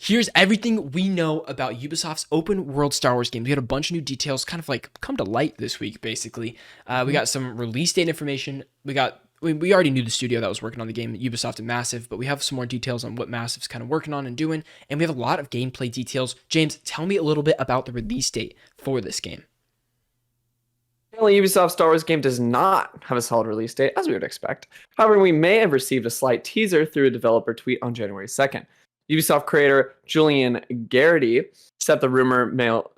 Here's everything we know about Ubisoft's open world Star Wars game. We had a bunch of new details kind of like come to light this week, basically. We got some release date information. We already knew the studio that was working on the game, Ubisoft and Massive, but we have some more details on what Massive's kind of working on and doing. And we have a lot of gameplay details. James, tell me a little bit about the release date for this game. Apparently, Ubisoft Star Wars game does not have a solid release date, as we would expect. However, we may have received a slight teaser through a developer tweet on January 2nd. Ubisoft creator Julian Garrity set the rumor mill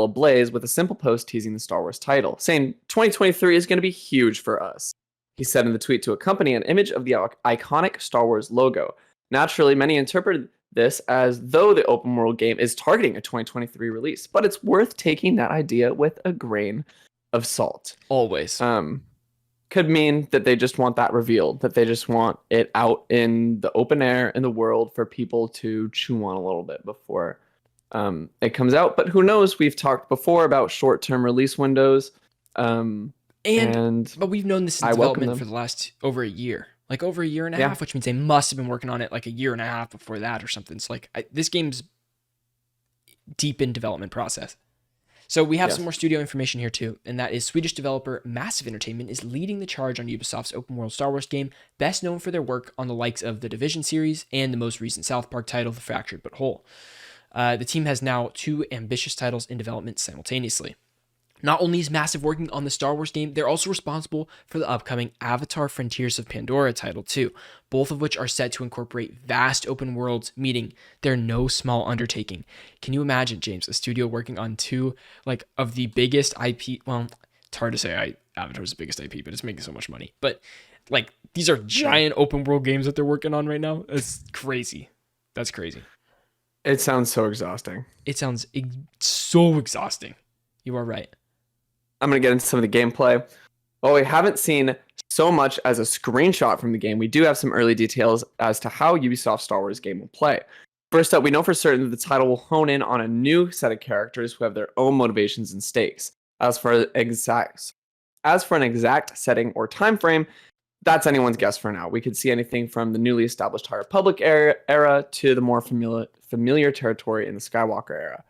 ablaze with a simple post teasing the Star Wars title, saying 2023 is going to be huge for us. He said in the tweet to accompany an image of the iconic Star Wars logo. Naturally, many interpreted this as though the open world game is targeting a 2023 release, but it's worth taking that idea with a grain of salt. Always. Could mean that they just want that revealed, that they just want it out in the open air in the world for people to chew on a little bit before it comes out. But who knows? We've talked before about short-term release windows. But we've known this in development for the last over a year. Like over a year and a half, which means they must have been working on it like a year and a half before that or something. It's like this game's deep in development process. So we have some more studio information here too, and that is Swedish developer Massive Entertainment is leading the charge on Ubisoft's open world Star Wars game, best known for their work on the likes of the Division series and the most recent South Park title, The Fractured But Whole. The team has now 2 ambitious titles in development simultaneously. Not only is Massive working on the Star Wars game, they're also responsible for the upcoming Avatar Frontiers of Pandora title too, both of which are set to incorporate vast open worlds, meaning they're no small undertaking. Can you imagine, James, a studio working on 2 of the biggest IP? Well, it's hard to say Avatar's the biggest IP, but it's making so much money. But these are giant open world games that they're working on right now. It's crazy. That's crazy. It sounds so exhausting. It sounds so exhausting. You are right. I'm going to get into some of the gameplay. While we haven't seen so much as a screenshot from the game, we do have some early details as to how Ubisoft Star Wars game will play. First up, we know for certain that the title will hone in on a new set of characters who have their own motivations and stakes. As for an exact setting or time frame, that's anyone's guess for now. We could see anything from the newly established High Republic era to the more familiar territory in the Skywalker era.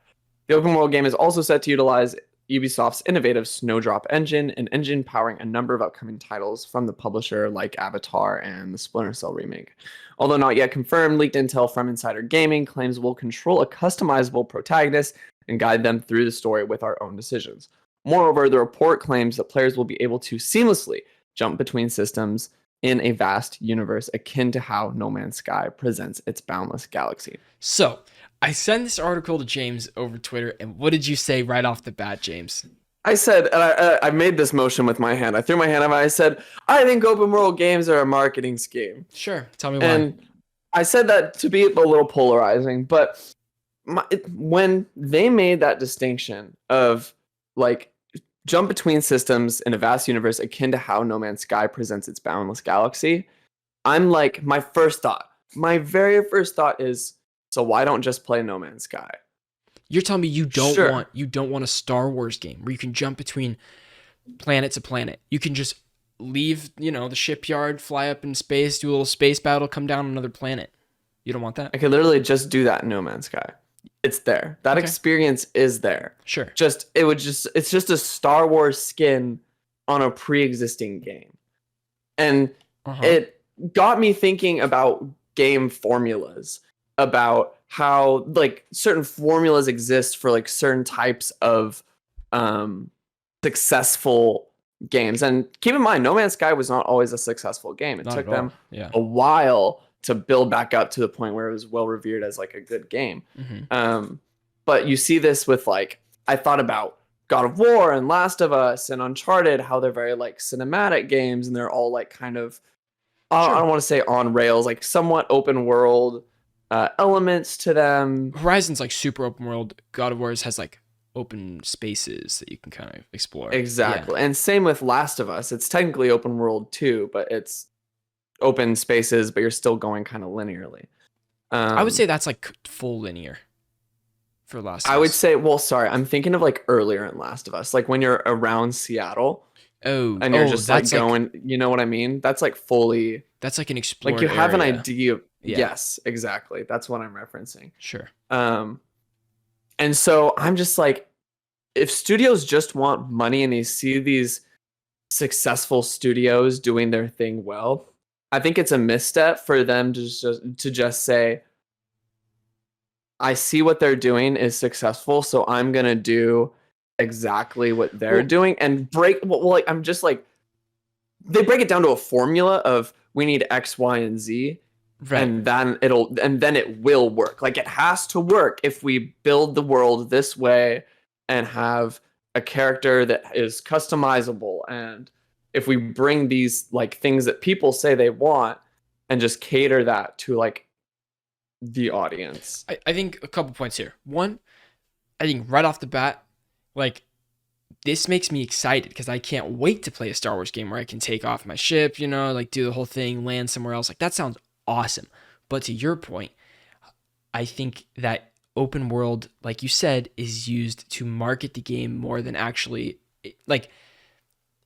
The open world game is also set to utilize Ubisoft's innovative Snowdrop engine, an engine powering a number of upcoming titles from the publisher like Avatar and the Splinter Cell remake. Although not yet confirmed, leaked intel from Insider Gaming claims we'll control a customizable protagonist and guide them through the story with our own decisions. Moreover, the report claims that players will be able to seamlessly jump between systems in a vast universe akin to how No Man's Sky presents its boundless galaxy. So, I sent this article to James over Twitter, and what did you say right off the bat, James? I said, and I made this motion with my hand. I threw my hand up and I said, I think open world games are a marketing scheme. Sure, tell me why. And I said that to be a little polarizing, but when they made that distinction of jump between systems in a vast universe akin to how No Man's Sky presents its boundless galaxy, I'm like, my very first thought is, so why don't just play No Man's Sky? You're telling me you don't want a Star Wars game where you can jump between planet to planet. You can just leave, the shipyard, fly up in space, do a little space battle, come down on another planet. You don't want that? I could literally just do that in No Man's Sky. It's there. That experience is there. Sure. It's just a Star Wars skin on a pre-existing game. And it got me thinking about game formulas, about how certain formulas exist for certain types of successful games. And keep in mind, No Man's Sky was not always a successful game. It took them a while to build back up to the point where it was well revered as a good game. But you see this with I thought about God of War and Last of Us and Uncharted, how they're very cinematic games, and they're all kind of I don't want to say on rails, somewhat open world elements to them. Horizon's super open world. God of War's has open spaces that you can kind of explore. Exactly. And same with Last of Us. It's technically open world too, but it's open spaces, but you're still going kind of linearly. I would say that's full linear for Last of Us. I would say, I'm thinking of earlier in Last of Us, when you're around Seattle and you're just like going, you know what I mean? That's like fully. That's like an explored like you have area. an idea. Yeah. Yes, exactly. That's what I'm referencing. Sure. And so I'm just like, if studios just want money and they see these successful studios doing their thing well, I think it's a misstep for them to just say, I see what they're doing is successful, so I'm gonna do exactly what they're doing and break. Well, like I'm just like, they break it down to a formula of we need X, Y, and Z, right, and then it will work. Like it has to work if we build the world this way and have a character that is customizable, and if we bring these like things that people say they want and just cater that to like the audience. I think a couple points here. One, I think right off the bat, like, this makes me excited because I can't wait to play a Star Wars game where I can take off my ship, you know, like do the whole thing, land somewhere else. Like that sounds awesome. But to your point, I think that open world, like you said, is used to market the game more than actually, like,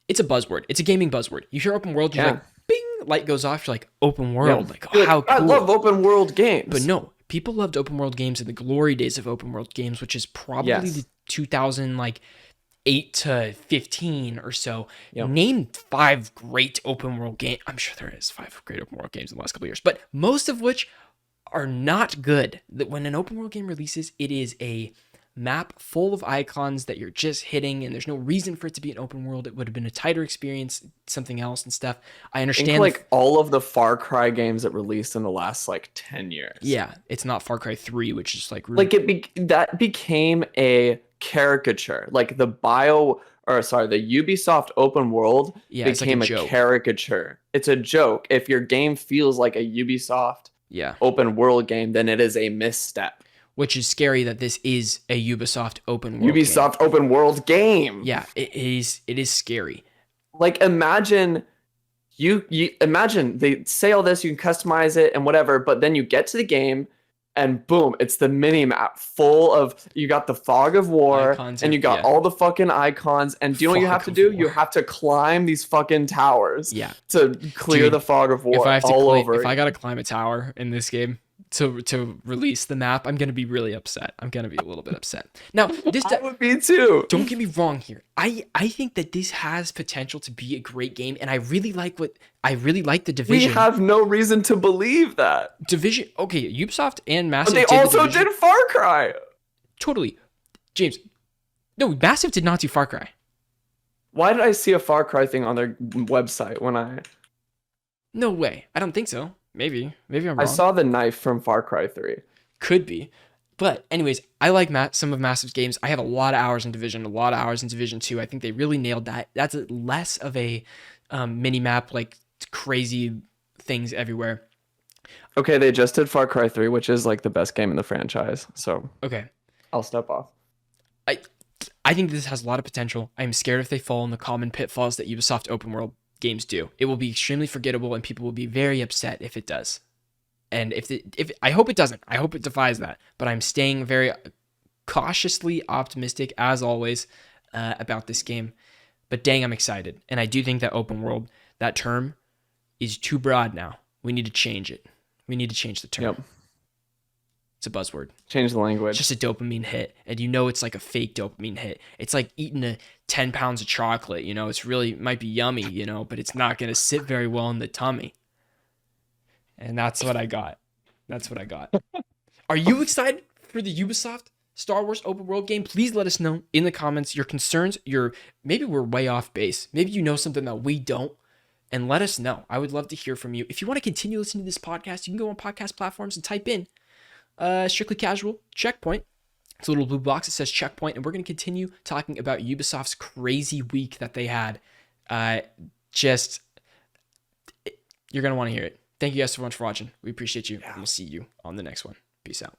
it's a buzzword. It's a gaming buzzword. You hear open world, you're like, bing, light goes off. You're like, open world. Yeah. Like, oh, how cool. I love open world games. But no, people loved open world games in the glory days of open world games, which is probably the 2008 to 15 or so. Yep. Name 5 great open world games. I'm sure there is 5 great open world games in the last couple of years, but most of which are not good. That when an open world game releases, it is a map full of icons that you're just hitting, and there's no reason for it to be an open world. It would have been a tighter experience, something else and stuff. I understand like all of the Far Cry games that released in the last like 10 years. Yeah, it's not Far Cry 3, which is like really... that became a caricature. Like the Ubisoft open world became like a caricature. It's a joke. If your game feels like a Ubisoft open world game, then it is a misstep. Which is scary that this is a Ubisoft open world open world game. Yeah, it is scary. Like imagine you imagine they say all this, you can customize it and whatever, but then you get to the game and boom, it's the mini map full of, you got the fog of war icons, and you got all the fucking icons, and do you know what you have to do? You have to climb these fucking towers to clear the fog of war over. If I gotta climb a tower in this game to release the map, I'm gonna be really upset. I'm gonna be a little bit upset. Now, I would be too. Don't get me wrong here. I think that this has potential to be a great game, and I really like the Division. We have no reason to believe that. Division, okay, Ubisoft and Massive. But they also did Far Cry. Totally, James. No, Massive did not do Far Cry. Why did I see a Far Cry thing on their website when I? No way. I don't think so. Maybe I'm wrong. I saw the knife from Far Cry 3. Could be. But anyways, I like some of Massive's games. I have a lot of hours in Division, a lot of hours in Division 2. I think they really nailed that. That's less of a mini-map, like crazy things everywhere. Okay, they just did Far Cry 3, which is like the best game in the franchise. So okay, I'll step off. I think this has a lot of potential. I'm scared if they fall in the common pitfalls that Ubisoft open world games do. It will be extremely forgettable, and people will be very upset if it does. And if I hope it doesn't. I hope it defies that. But I'm staying very cautiously optimistic, as always, about this game. But dang, I'm excited. And I do think that open world, that term, is too broad now. We need to change it. We need to change the term. Yep. It's a buzzword. Change the language. It's just a dopamine hit. And you know it's like a fake dopamine hit. It's like eating 10 pounds of chocolate. You know, it's really, might be yummy, you know, but it's not going to sit very well in the tummy. And that's what I got. Are you excited for the Ubisoft Star Wars open world game? Please let us know in the comments your concerns. Maybe we're way off base. Maybe you know something that we don't. And let us know. I would love to hear from you. If you want to continue listening to this podcast, you can go on podcast platforms and type in Strictly Casual Checkpoint. It's a little blue box that says Checkpoint, and we're going to continue talking about Ubisoft's crazy week that they had. You're going to want to hear it. Thank you guys so much for watching. We appreciate you. And we'll see you on the next one. Peace out.